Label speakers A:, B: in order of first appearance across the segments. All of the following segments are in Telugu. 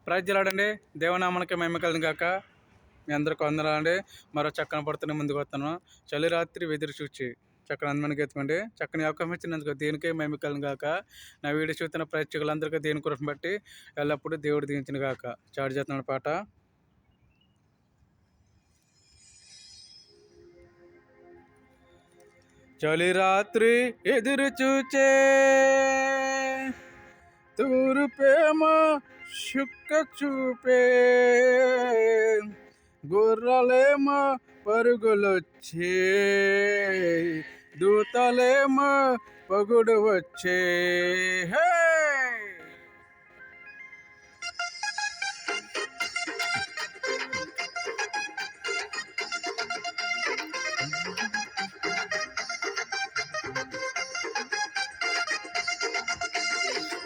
A: ప్రైజ్లాడండి. దేవనామానికి మహిమ కలుగును గాక. మీ అందరికి వందనాలండి. మరో చక్కని పడుతున్న ముందుకు వస్తాను. చలి రాత్రి వెదురు చూచి చక్కని అందమైన గీతమండి. చక్కని అవకాశం ఇచ్చినందుకు దేనికే మహిమ కలుగును గాక. నా వీడియో చూస్తున్న ప్రేక్షకులందరికీ దేని కొరకు బట్టి ఎల్లప్పుడూ దేవుడు దీవించును గాక. చాటు చేస్తున్నాడు పాట. చలి రాత్రి ఎదురు చూచే తూర్పేమో శుక్క చూపే, గుర్రలేమో పరుగులొచ్చే, దూతలేమో పగుడు వచ్చే.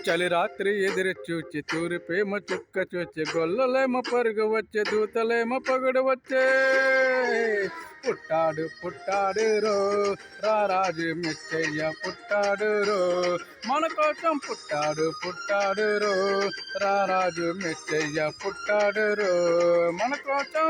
A: చలి రాత్రి ఎదురు చూచి తూర్పేమో చుక్క చూచి, గొల్లలేమో పరుగు వచ్చే, దూతలేమో పగుడు వచ్చే. పుట్టాడు పుట్టాడు రో రారాజు మెచ్చయ్య పుట్టాడు రో, మన కోసం పుట్టాడు పుట్టాడు రో రారాజు మెచ్చయ్య పుట్టాడు రో, మన కోసం.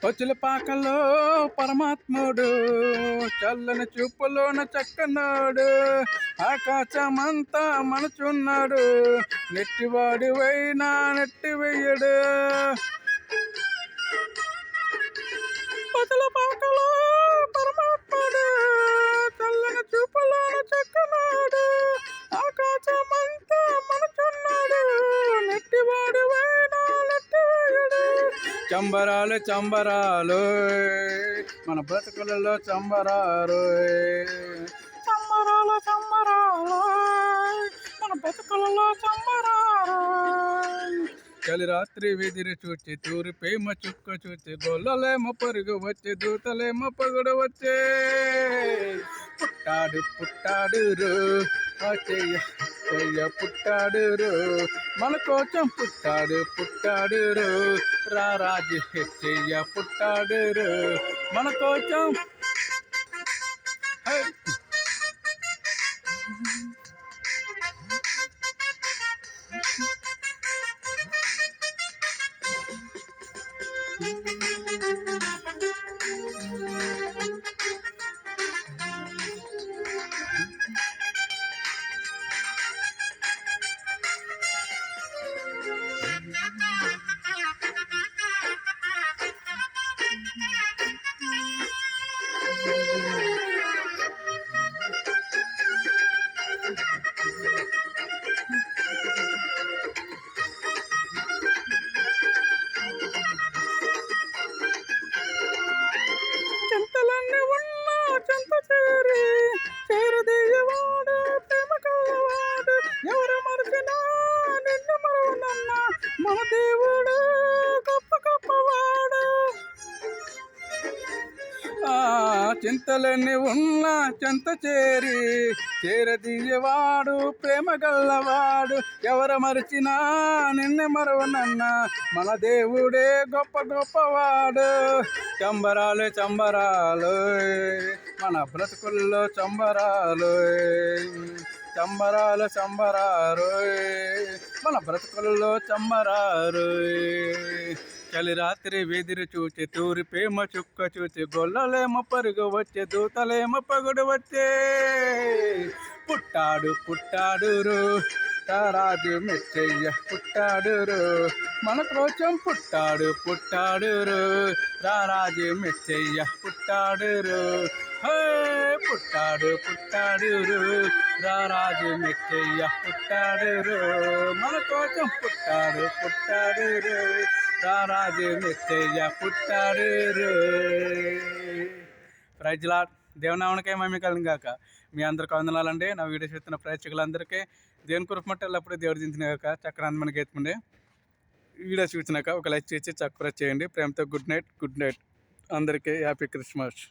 A: పచ్చుల పాకల్లో పరమాత్ముడు, చల్లని చూపులోన చక్కనాడు, ఆకాశమంతా మనచున్నాడు, నెట్టివాడి వైనా నెట్టి వెయ్యడు. పచ్చుల పాకలో పరమాత్ముడు, చల్లని చూపులోన చక్కనాడు, ఆకాశమంతా మనచున్నాడు, నెట్టివాడి వైనా నెట్టి వెయ్యడు. చంబరాలు చంబరాలు మన బ్రతుకులలో చంబరాలు, చంబరాలు చంబరాలు మన బ్రతుకులలో చంబరాలు. చలి రాత్రి వెదిరి చూచి తూర్పేమో చుక్క చూచి, గొల్లలేమో పరుగు వచ్చే, దూతలేమో పగుడు వచ్చే. పుట్టాడు పుట్టాడు రో చెయ్య పుట్టాడు రో, మన కోసం పుట్టాడు పుట్టాడు రో రారాజు చెయ్య పుట్టాడు రో, మన కోసం. చింతలన్నీ ఉన్నా చింత చేరదీయవాడు, ప్రేమ కలవాడు, ఎవరు మరిచినా నిన్ను మరువనన్నా, మన దేవుడు గొప్ప గొప్పవాడు. చింతలన్నీ ఉన్నా చెంత చేరదీయవాడు, ప్రేమ గల్లవాడు, ఎవరు మరిచినా నిన్ను మరువనన్నా, మన దేవుడే గొప్ప గొప్పవాడు. చంబరాలు చంబరాలు మన బ్రతుకుల్లో చంబరాలు, చంబరాలు చంబరారు మన బ్రతుకుల్లో చంబరారు. చలి రాత్రి వెదిరి చూచి తూర్పేమో చుక్క చూచి, గొల్లలేమో పరుగు వచ్చే, దూతలేమో పగుడు వచ్చే. పుట్టాడు పుట్టాడు రో రారాజు మెచ్చయ్య పుట్టాడు రో, మన కోసం పుట్టాడు పుట్టాడు రో రారాజు మెచ్చయ్య పుట్టాడు రో. పుట్టాడు పుట్టాడు రో రారాజు మెచ్చయ్య పుట్టాడు రో, మన కోసం పుట్టాడు పుట్టాడు రో రారాజు మెచ్చయ్య పుట్టాడు రో. Praise lord. దేవనామానికే మహిమ కలుగును గాక. మీ అందరికి వందనాలండి. నా వీడియో చూస్తున్న ప్రేక్షకులందరికీ దేవుని కృప మట్టి ఎల్లప్పుడూ దేవుడు దించిన గాక. చక్కని అందమైన గీతమండి. వీడియో చూసినాక ఒక లైక్ చేసి సబ్స్క్రైబ్ చేయండి. ప్రేమతో గుడ్ నైట్. అందరికీ హ్యాపీ క్రిస్మస్.